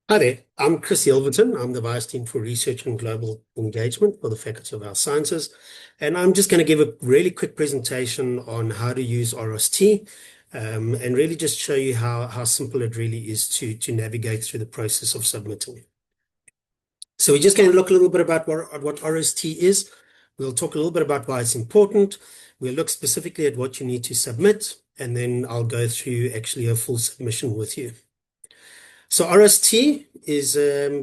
Hi there, I'm Chris Yelverton. I'm the Vice Dean for Research and Global Engagement for the Faculty of Health Sciences. And I'm just going to give a really quick presentation on how to use OROST and really just show you how simple it really is to navigate through the process of submitting. So we're just going to look a little bit about what OROST is. We'll talk a little bit about why it's important. We'll look specifically at what you need to submit, and then I'll go through actually a full submission with you. So OROST is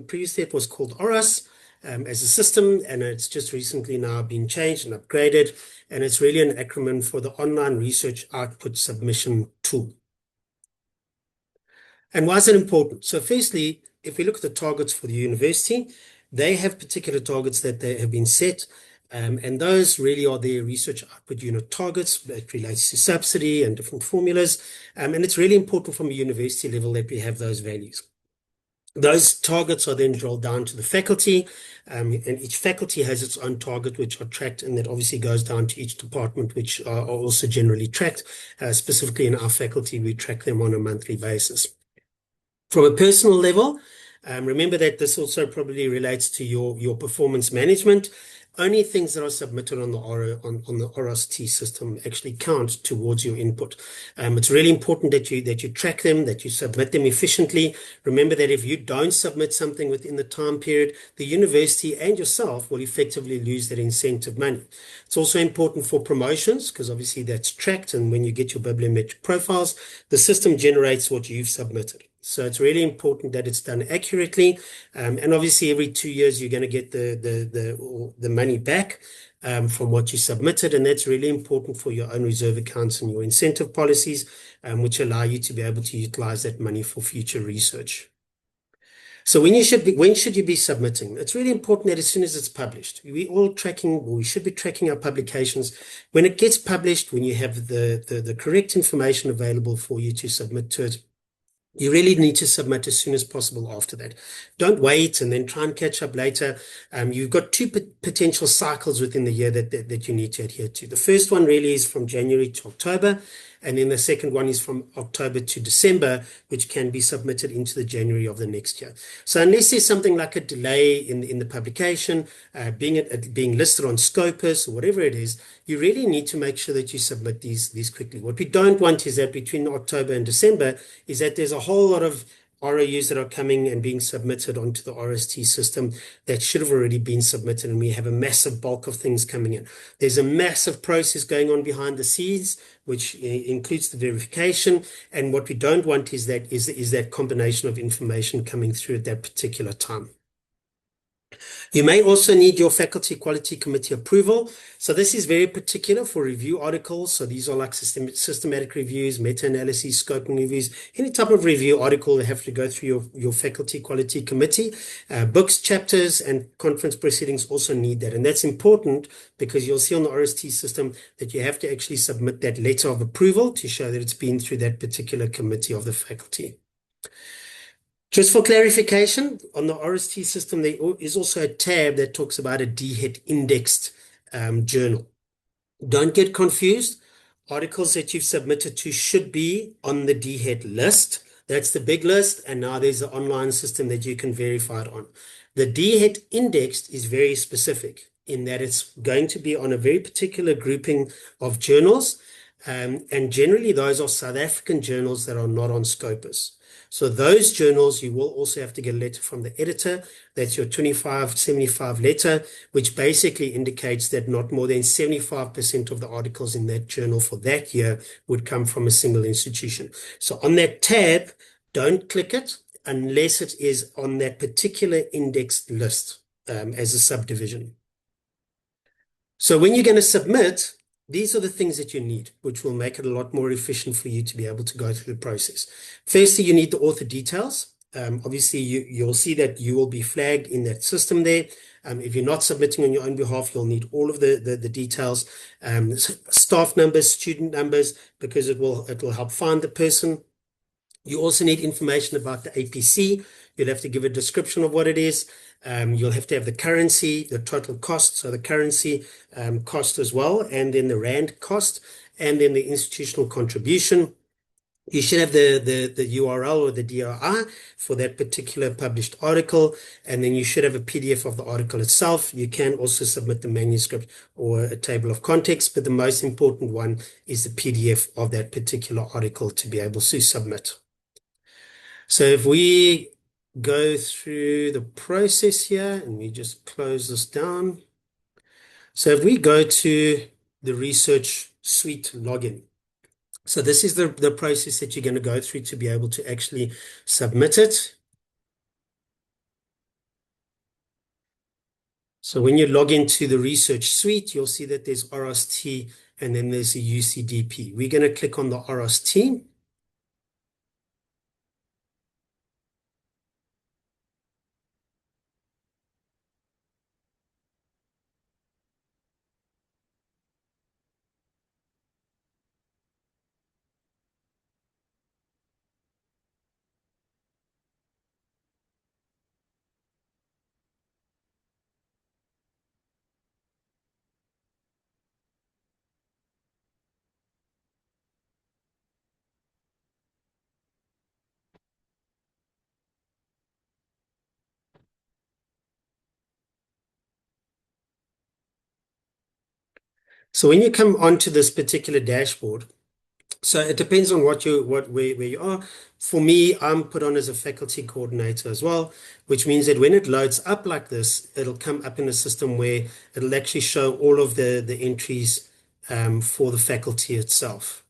previously it was called OROS as a system, and it's just recently now been changed and upgraded. And it's really an acronym for the Online Research Output Submission Tool. And why is it important? So firstly, if we look at the targets for the university, they have particular targets that they have been set. And those really are their research output unit targets that relates to subsidy and different formulas. And it's really important from a university level that we have those values. Those targets are then drilled down to the faculty, and each faculty has its own target, which are tracked, and that obviously goes down to each department, which are also generally tracked. Specifically in our faculty, we track them on a monthly basis. From a personal level, remember that this also probably relates to your performance management. Only things that are submitted on the OROST system actually count towards your input. It's really important that you track them, that you submit them efficiently. Remember that if you don't submit something within the time period, the university and yourself will effectively lose that incentive money. It's also important for promotions because obviously that's tracked, and when you get your bibliometric profiles, the system generates what you've submitted. So it's really important that it's done accurately, and obviously every 2 years you're going to get the money back from what you submitted, and that's really important for your own reserve accounts and your incentive policies, which allow you to be able to utilize that money for future research. So when should you be submitting? It's really important that as soon as it's published, we should be tracking our publications. When it gets published, when you have the correct information available for you to submit to it, you really need to submit as soon as possible after that. Don't wait and then try and catch up later. You've got two potential cycles within the year that you need to adhere to. The first one really is from January to October, and then the second one is from October to December, which can be submitted into the January of the next year. So unless there's something like a delay in the publication, being listed on Scopus or whatever it is, you really need to make sure that you submit these quickly. What we don't want is that between October and December is that there's a whole lot of ROUs that are coming and being submitted onto the OROST system that should have already been submitted, and we have a massive bulk of things coming in. There's a massive process going on behind the scenes, which includes the verification, and what we don't want is that combination of information coming through at that particular time. You may also need your Faculty Quality Committee approval. So this is very particular for review articles. So these are like systematic reviews, meta-analyses, scoping reviews. Any type of review article will have to go through your Faculty Quality Committee. Books, chapters, and conference proceedings also need that. And that's important because you'll see on the OROST system that you have to actually submit that letter of approval to show that it's been through that particular committee of the faculty. Just for clarification, on the OROST system, there is also a tab that talks about a DHET indexed journal. Don't get confused. Articles that you've submitted to should be on the DHET list. That's the big list, and now there's an online system that you can verify it on. The DHET indexed is very specific in that it's going to be on a very particular grouping of journals, and generally those are South African journals that are not on Scopus. So those journals, you will also have to get a letter from the editor. That's your 2575 letter, which basically indicates that not more than 75% of the articles in that journal for that year would come from a single institution. So on that tab, don't click it unless it is on that particular indexed list as a subdivision. So when you're going to submit, these are the things that you need, which will make it a lot more efficient for you to be able to go through the process. Firstly, you need the author details. Obviously, you'll see that you will be flagged in that system there. If you're not submitting on your own behalf, you'll need all of the details, staff numbers, student numbers, because it will help find the person. You also need information about the APC. You'll have to give a description of what it is. You'll have to have the currency, the total cost, so the currency cost as well, and then the rand cost, and then the institutional contribution. You should have the URL or the DOI for that particular published article, and then you should have a PDF of the article itself. You can also submit the manuscript or a table of contents, but the most important one is the PDF of that particular article to be able to submit. So if we go through the process here, and we just close this down. So if we go to the Research Suite login, so this is the process that you're going to go through to be able to actually submit it. So when you log into the Research Suite, you'll see that there's OROST and then there's a UCDP. We're going to click on the OROST. So when you come onto this particular dashboard, so it depends on where you are. For me, I'm put on as a faculty coordinator as well, which means that when it loads up like this, it'll come up in a system where it'll actually show all of the entries for the faculty itself.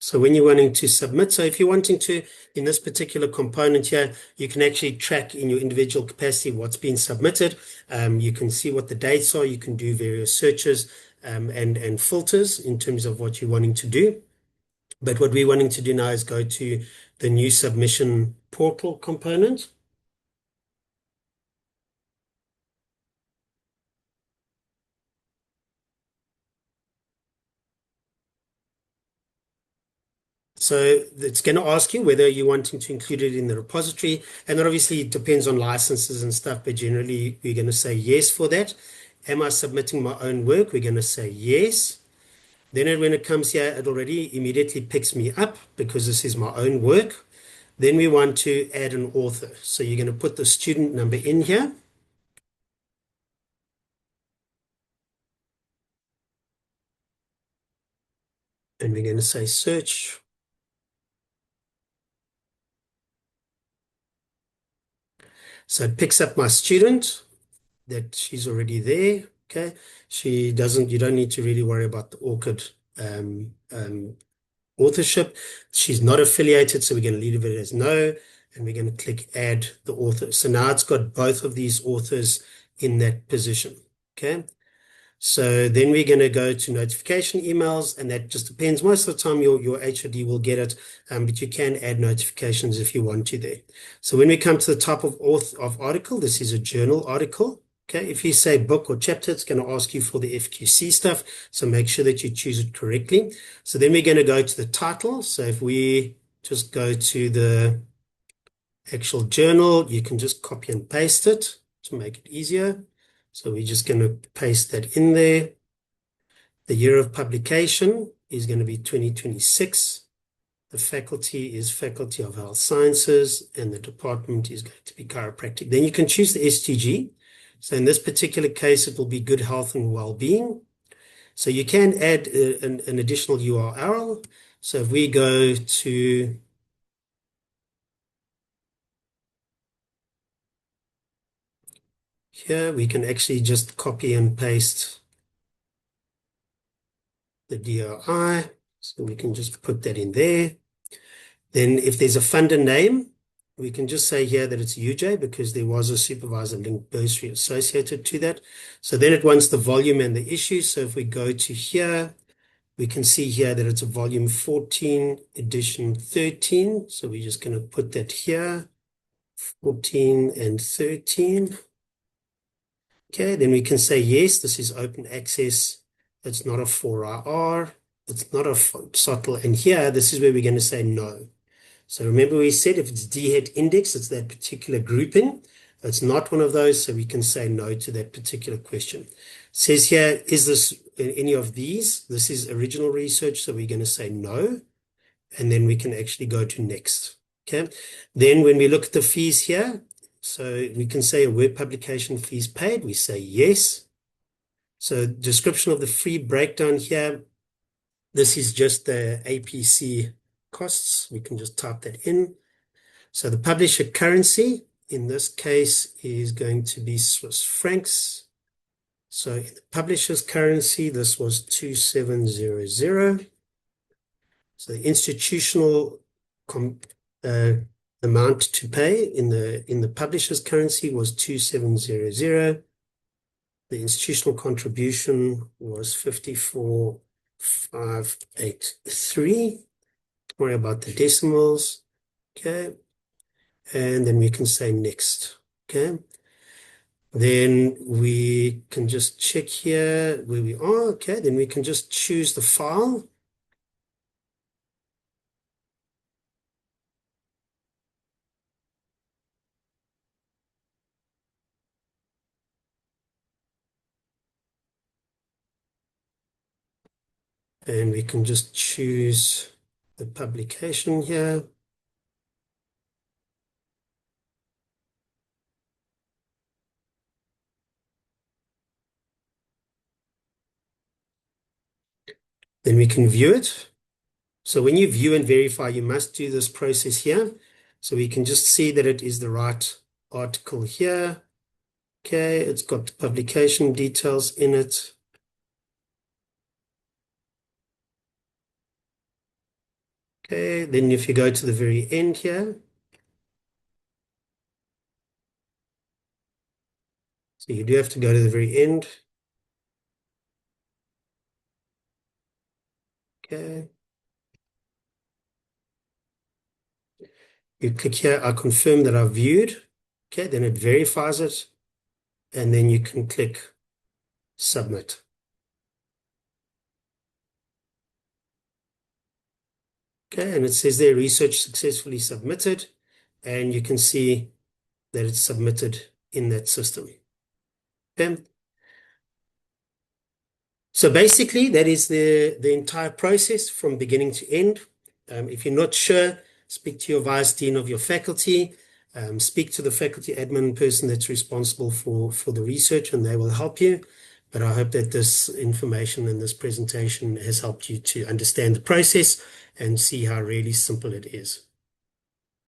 So when you're wanting to submit, so if you're wanting to, in this particular component here, you can actually track in your individual capacity what's been submitted. You can see what the dates are. You can do various searches and filters in terms of what you're wanting to do. But what we're wanting to do now is go to the new submission portal component. So it's going to ask you whether you're wanting to include it in the repository. And then obviously it depends on licenses and stuff, but generally we're going to say yes for that. Am I submitting my own work? We're going to say yes. Then when it comes here, it already immediately picks me up because this is my own work. Then we want to add an author. So you're going to put the student number in here. And we're going to say search. So it picks up my student that she's already there. Okay. You don't need to really worry about the ORCID authorship. She's not affiliated, so we're going to leave it as no, and we're going to click add the author. So now it's got both of these authors in that position. Okay. So then we're going to go to notification emails, and that just depends. Most of the time your HOD will get it, but you can add notifications if you want to there. So when we come to the type of article, this is a journal article. Okay, if you say book or chapter, it's going to ask you for the FQC stuff. So make sure that you choose it correctly. So then we're going to go to the title. So if we just go to the actual journal, you can just copy and paste it to make it easier. So we're just going to paste that in there. The year of publication is going to be 2026. The faculty is Faculty of Health Sciences, and the department is going to be chiropractic. Then you can choose the STG. So in this particular case, it will be good health and well-being. So you can add an additional URL. So if we go to here, we can actually just copy and paste the DOI. So we can just put that in there. Then if there's a funder name, we can just say here that it's UJ because there was a supervisor linked bursary associated to that. So then it wants the volume and the issue. So if we go to here, we can see here that it's a volume 14, edition 13. So we're just going to put that here, 14 and 13. Okay, then we can say, yes, this is open access. It's not a 4IR. It's not a SOTL. And here, this is where we're going to say no. So remember we said if it's DHET index, it's that particular grouping. It's not one of those, so we can say no to that particular question. It says here, is this any of these? This is original research, so we're going to say no, and then we can actually go to next. Okay. Then when we look at the fees here, so we can say a web publication fees paid, we say yes. So description of the free breakdown here, this is just the APC costs. We can just type that in. So the publisher currency in this case is going to be Swiss francs. So in the publisher's currency, this was 2700. So the institutional amount to pay in the publisher's currency was 2700. The institutional contribution was 54,583. Don't worry about the decimals. Okay. And then we can say next. Okay. Then we can just check here where we are. Okay. Then we can just choose the file. And we can just choose the publication here. Then we can view it. So when you view and verify, you must do this process here. So we can just see that it is the right article here. Okay, it's got the publication details in it. Okay, then if you go to the very end here, so you do have to go to the very end. Okay. You click here, I confirm that I've viewed. Okay, then it verifies it. And then you can click submit. Okay, and it says there research successfully submitted. And you can see that it's submitted in that system. Okay. So basically, that is the entire process from beginning to end. If you're not sure, speak to your vice dean of your faculty, speak to the faculty admin person that's responsible for the research, and they will help you. But I hope that this information and this presentation has helped you to understand the process and see how really simple it is.